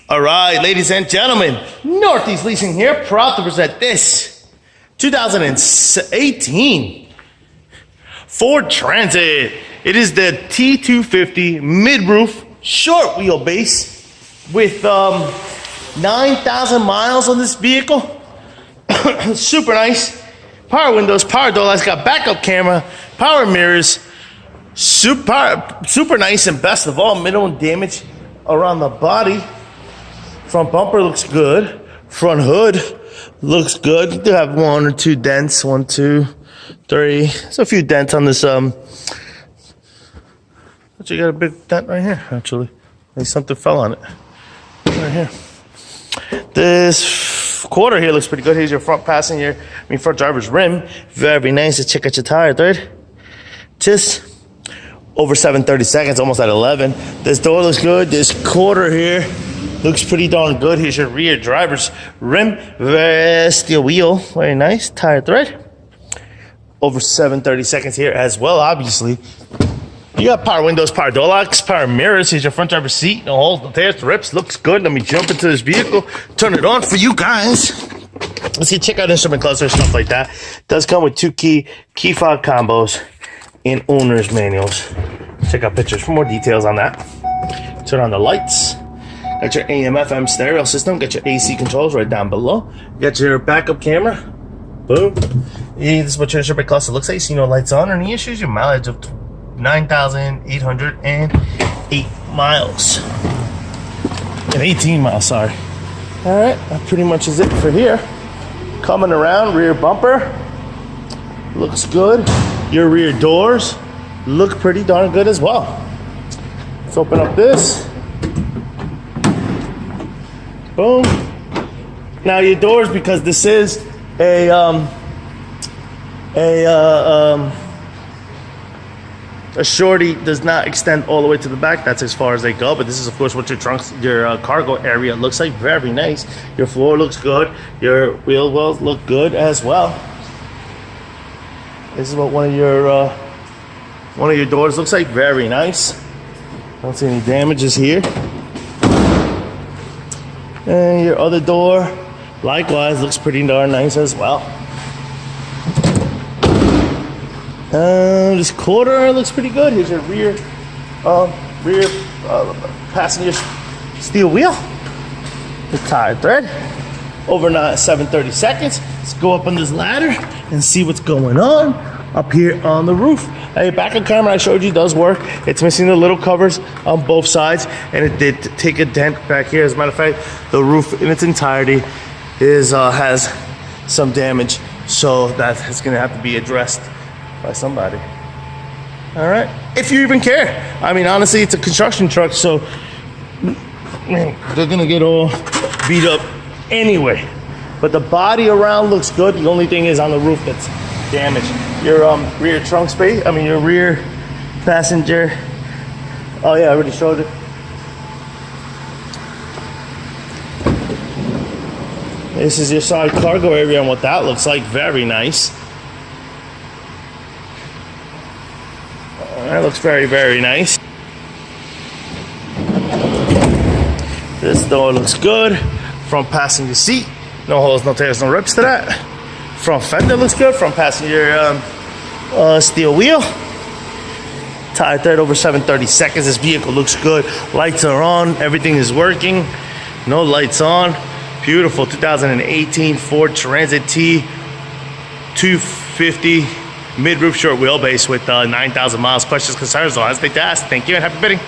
All right, ladies and gentlemen, Northeast Leasing here, proud to present this 2018 Ford Transit. It is the T-250 mid-roof, short wheelbase with 9,000 miles on this vehicle. Super nice. Power windows, power door lights, got backup camera, power mirrors. Super nice, and best of all, minimal damage around the body. Front bumper looks good. Front hood looks good. You do have one or two dents. 1, 2, 3. There's a few dents on this. But you got a big dent right here, actually. Maybe something fell on it. Right here. This quarter here looks pretty good. Here's your front driver's rim. Very nice. Let's check out your tire, third. Just over 7/32, almost at 11. This door looks good. This quarter here looks pretty darn good. Here's your rear driver's rim. Steel wheel. Very nice. Tire thread. Over 7/32 here as well, obviously. You got power windows, power door locks, power mirrors. Here's your front driver's seat. No holes, no tears, no rips. Looks good. Let me jump into this vehicle. Turn it on for you guys. Let's see, check out instrument cluster, stuff like that. Does come with 2 key fob combos and owner's manuals. Check out pictures for more details on that. Turn on the lights. Got your AM, FM stereo system. Got your AC controls right down below. Got your backup camera. Boom. This is what your instrument cluster looks like. See no lights on. Any issues? Your mileage of 9,808 miles. And 18 miles, sorry. All right, that pretty much is it for here. Coming around, rear bumper. Looks good. Your rear doors look pretty darn good as well. Let's open up this. Boom. Now your doors, because this is a shorty, does not extend all the way to the back. That's as far as they go. But this is, of course, what your cargo area looks like. Very nice. Your floor looks good. Your wheel wells look good as well. This is what one of your doors looks like. Very nice. Don't see any damages here. And your other door, likewise, looks pretty darn nice as well. This quarter looks pretty good. Here's your rear passenger steel wheel. The tire thread. Over 7/32. Let's go up on this ladder and see what's going on up here on the roof. Hey, backup camera I showed you does work. It's missing the little covers on both sides, and it did take a dent back here. As a matter of fact, the roof in its entirety has some damage, so that is going to have to be addressed by somebody. All right, if you even care. I mean, honestly, it's a construction truck, so man, they're gonna get all beat up anyway. But the body around looks good. The only thing is on the roof that's damaged. Your rear trunk space, your rear passenger. Oh yeah, I already showed it. This is your side cargo area and what that looks like. Very nice. That looks very nice. This door looks good. Front passenger seat. No holes, no tears, no rips to that. Front fender looks good. Front passenger steel wheel. Tire thread over 7/32. This vehicle looks good. Lights are on. Everything is working. No lights on. Beautiful 2018 Ford Transit T-250 mid-roof short wheelbase with 9,000 miles. Questions, concerns, don't hesitate to ask. Thank you and happy bidding.